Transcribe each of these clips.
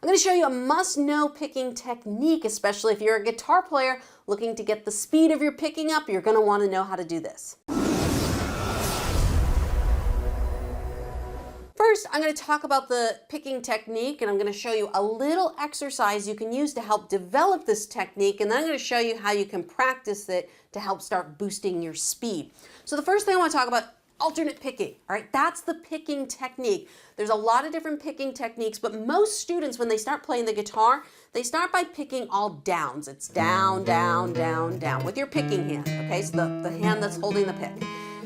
I'm going to show you a must-know picking technique, especially if you're a guitar player looking to get the speed of your picking up. You're going to want to know how to do this. First, I'm going to talk about the picking technique, and I'm going to show you a little exercise you can use to help develop this technique, and then I'm going to show you how you can practice it to help start boosting your speed. So the first thing I want to talk about, alternate picking. All right, that's the picking technique. There's a lot of different picking techniques, but most students, when they start playing the guitar, they start by picking all downs. It's down, down, down, down with your picking hand, okay? So the hand that's holding the pick.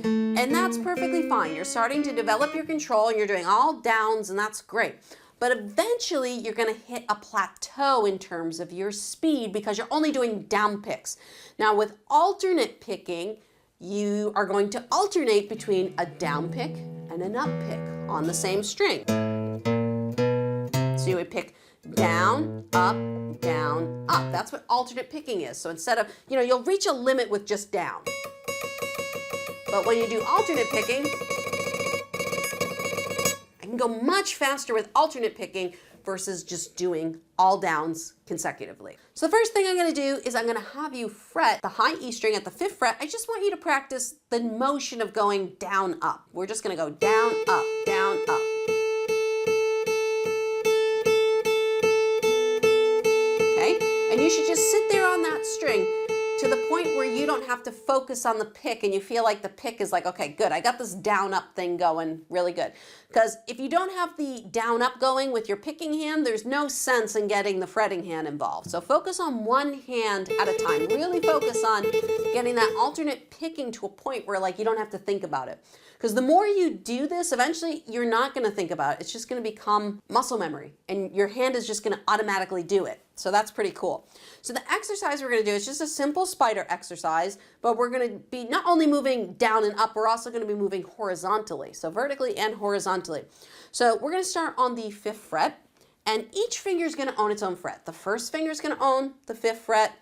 And that's perfectly fine. You're starting to develop your control and you're doing all downs, and that's great. But eventually you're going to hit a plateau in terms of your speed because you're only doing down picks. Now with alternate picking, you are going to alternate between a down pick and an up pick on the same string. So you would pick down, up, down, up. That's what alternate picking is. So instead of, you'll reach a limit with just down. But when you do alternate picking, I can go much faster with alternate picking versus just doing all downs consecutively. So the first thing I'm going to do is I'm going to have you fret the high E string at the 5th fret. I just want you to practice the motion of going down, up. We're just going to go down, up, down, up. Okay? And you should just sit there on that string to the point where you don't have to focus on the pick and you feel like the pick is like, okay, good, I got this down up thing going really good. Because if you don't have the down up going with your picking hand, there's no sense in getting the fretting hand involved. So focus on one hand at a time. Really focus on getting that alternate picking to a point where like you don't have to think about it. Because the more you do this, eventually you're not going to think about it. It's just going to become muscle memory and your hand is just going to automatically do it. So that's pretty cool. So the exercise we're going to do is just a simple spider exercise, but we're going to be not only moving down and up, we're also going to be moving horizontally. So vertically and horizontally. So we're going to start on the 5th fret, and each finger is going to own its own fret. The first finger is going to own the 5th fret,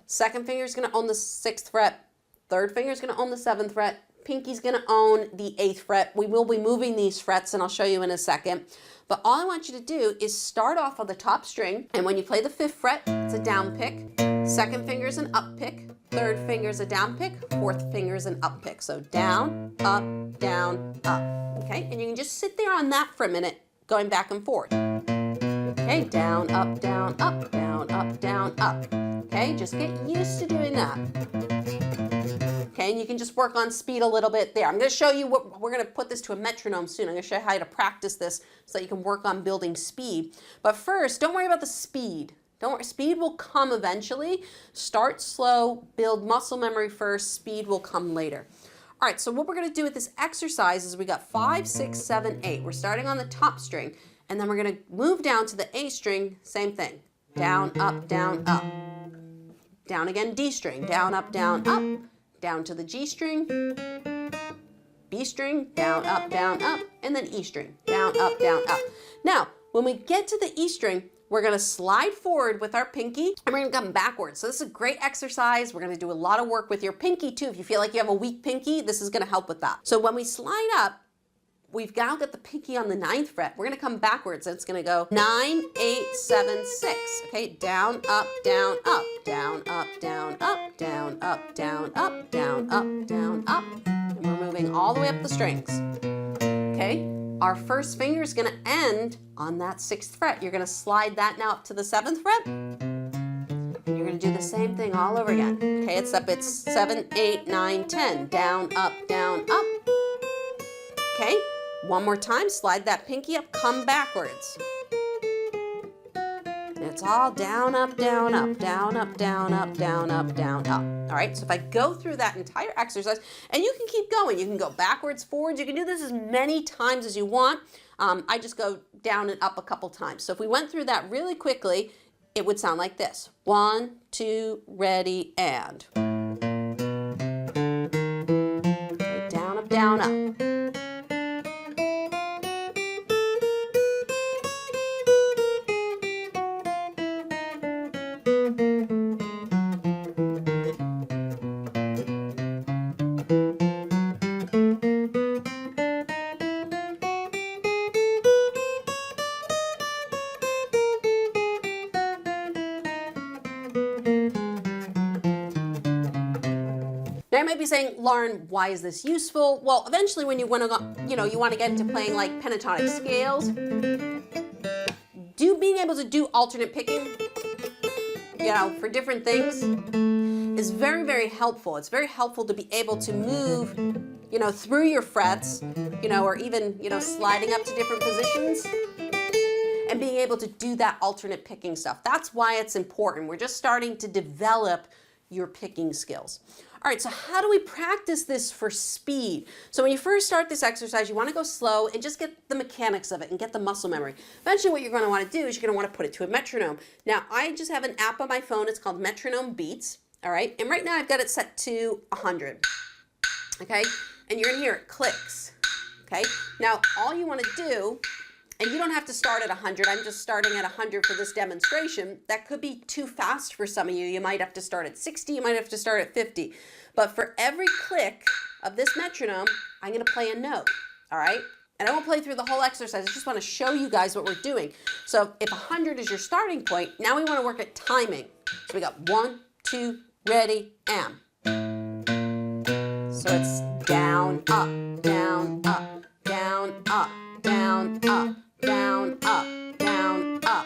second finger is going to own the 6th fret, third finger is going to own the 7th fret, pinky's going to own the 8th fret. We will be moving these frets and I'll show you in a second. But all I want you to do is start off on the top string, and when you play the 5th fret, it's a down pick. Second finger is an up pick. Third finger is a down pick. Fourth finger is an up pick. So down, up, down, up. Okay, and you can just sit there on that for a minute, going back and forth. Okay, down, up, down, up, down, up, down, up. Okay, just get used to doing that. Okay, and you can just work on speed a little bit there. I'm going to show you what we're going to put this to a metronome soon. I'm going to show you how to practice this so that you can work on building speed. But first, don't worry about the speed. Don't worry, speed will come eventually. Start slow, build muscle memory first, speed will come later. All right, so what we're going to do with this exercise is we got 5, 6, 7, 8. We're starting on the top string, and then we're going to move down to the A string, same thing. Down, up, down, up. Down again, D string, down, up, down, up. Down to the G string, B string, down, up, and then E string, down, up, down, up. Now, when we get to the E string, we're going to slide forward with our pinky, and we're going to come backwards. So this is a great exercise. We're going to do a lot of work with your pinky too. If you feel like you have a weak pinky, this is going to help with that. So when we slide up, we've now got the pinky on the 9th fret. We're going to come backwards, and it's going to go 9, 8, 7, 6. Okay, down, up, down, up, down, up, down, up, down, up, down, up, down, up, down, up. And we're moving all the way up the strings. Okay, our first finger is going to end on that 6th fret. You're going to slide that now up to the 7th fret. And you're going to do the same thing all over again. Okay, it's 7, 8, 9, 10. Down, up, up. Okay. One more time, slide that pinky up, come backwards. And it's all down, up, down, up, down, up, down, up, down, up, down, up. All right, so if I go through that entire exercise, and you can keep going, you can go backwards, forwards, you can do this as many times as you want. I just go down and up a couple times. So if we went through that really quickly, it would sound like this. 1, 2, ready, and. Okay, down, up, down, up. Now you might be saying, Lauren, why is this useful? Well, eventually when you want to, you want to get into playing like pentatonic scales, being able to do alternate picking, for different things is very, very helpful. It's very helpful to be able to move, through your frets, or even, sliding up to different positions and being able to do that alternate picking stuff. That's why it's important. We're just starting to develop your picking skills. All right, so how do we practice this for speed? So when you first start this exercise, you want to go slow and just get the mechanics of it and get the muscle memory. Eventually what you're going to want to do is you're going to want to put it to a metronome. Now, I just have an app on my phone. It's called Metronome Beats, all right? And right now I've got it set to 100, okay? And you're going to hear it clicks, okay? Now, all you want to do, and you don't have to start at 100. I'm just starting at 100 for this demonstration. That could be too fast for some of you. You might have to start at 60. You might have to start at 50. But for every click of this metronome, I'm going to play a note, all right? And I won't play through the whole exercise. I just want to show you guys what we're doing. So if 100 is your starting point, now we want to work at timing. So we got 1, 2, ready, and. So it's down, up, down, up, down, up, down, up. Down, up, down, up.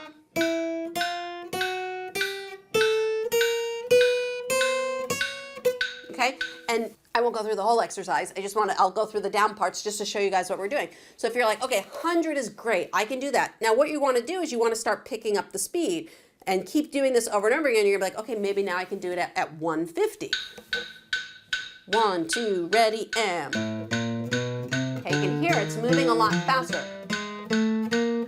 Okay, and I won't go through the whole exercise. I'll go through the down parts just to show you guys what we're doing. So if you're like, okay, 100 is great, I can do that. Now what you want to do is you want to start picking up the speed and keep doing this over and over again. You're gonna be like, okay, maybe now I can do it at 150. 1, 2, ready, and. Okay, you can hear it's moving a lot faster.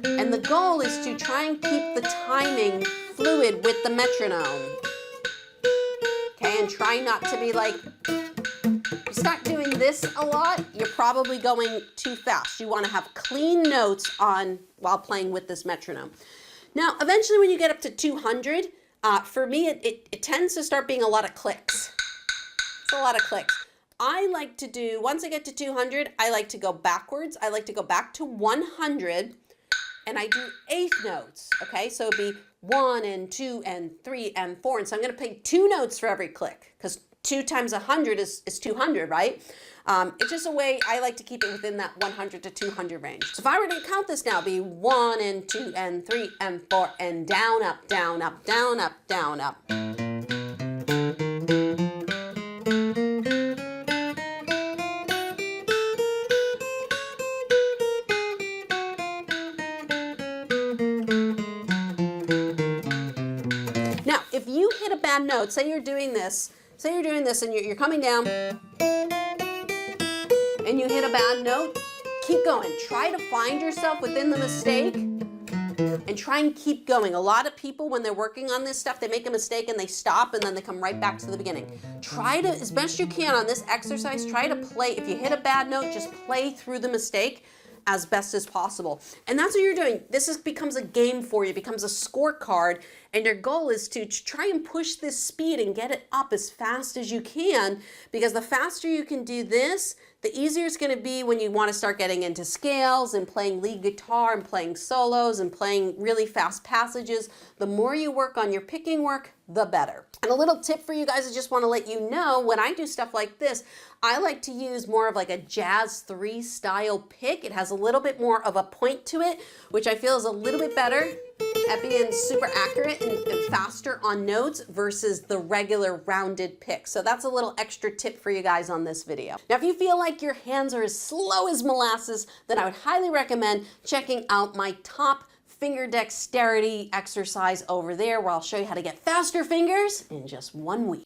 And the goal is to try and keep the timing fluid with the metronome. Okay, and try not to be like, you start doing this a lot, you're probably going too fast. You want to have clean notes on while playing with this metronome. Now, eventually when you get up to 200, for me, it tends to start being a lot of clicks. It's a lot of clicks. I like to do, once I get to 200, I like to go backwards. I like to go back to 100. And I do eighth notes, okay? So it'd be 1 and 2 and 3 and 4. And so I'm going to play 2 notes for every click because 2 times 100 is 200, right? It's just a way I like to keep it within that 100 to 200 range. So if I were to count this now, it'd be 1 and 2 and 3 and 4 and down, up, down, up, down, up, down, up. Now, if you hit a bad note, say you're doing this and you're coming down and you hit a bad note, keep going. Try to find yourself within the mistake and try and keep going. A lot of people, when they're working on this stuff, they make a mistake and they stop and then they come right back to the beginning. Try to, as best you can on this exercise, try to play. If you hit a bad note, just play through the mistake as best as possible. And that's what you're doing. This becomes a game for you, becomes a scorecard, and your goal is to try and push this speed and get it up as fast as you can, because the faster you can do this, the easier it's going to be when you want to start getting into scales and playing lead guitar and playing solos and playing really fast passages. The more you work on your picking work, the better. And a little tip for you guys, I just want to let you know, when I do stuff like this, I like to use more of like a jazz 3 style pick. It has a little bit more of a point to it, which I feel is a little bit better at being super accurate and faster on notes versus the regular rounded pick. So that's a little extra tip for you guys on this video. Now, if you feel like your hands are as slow as molasses, then I would highly recommend checking out my top finger dexterity exercise over there, where I'll show you how to get faster fingers in just 1 week.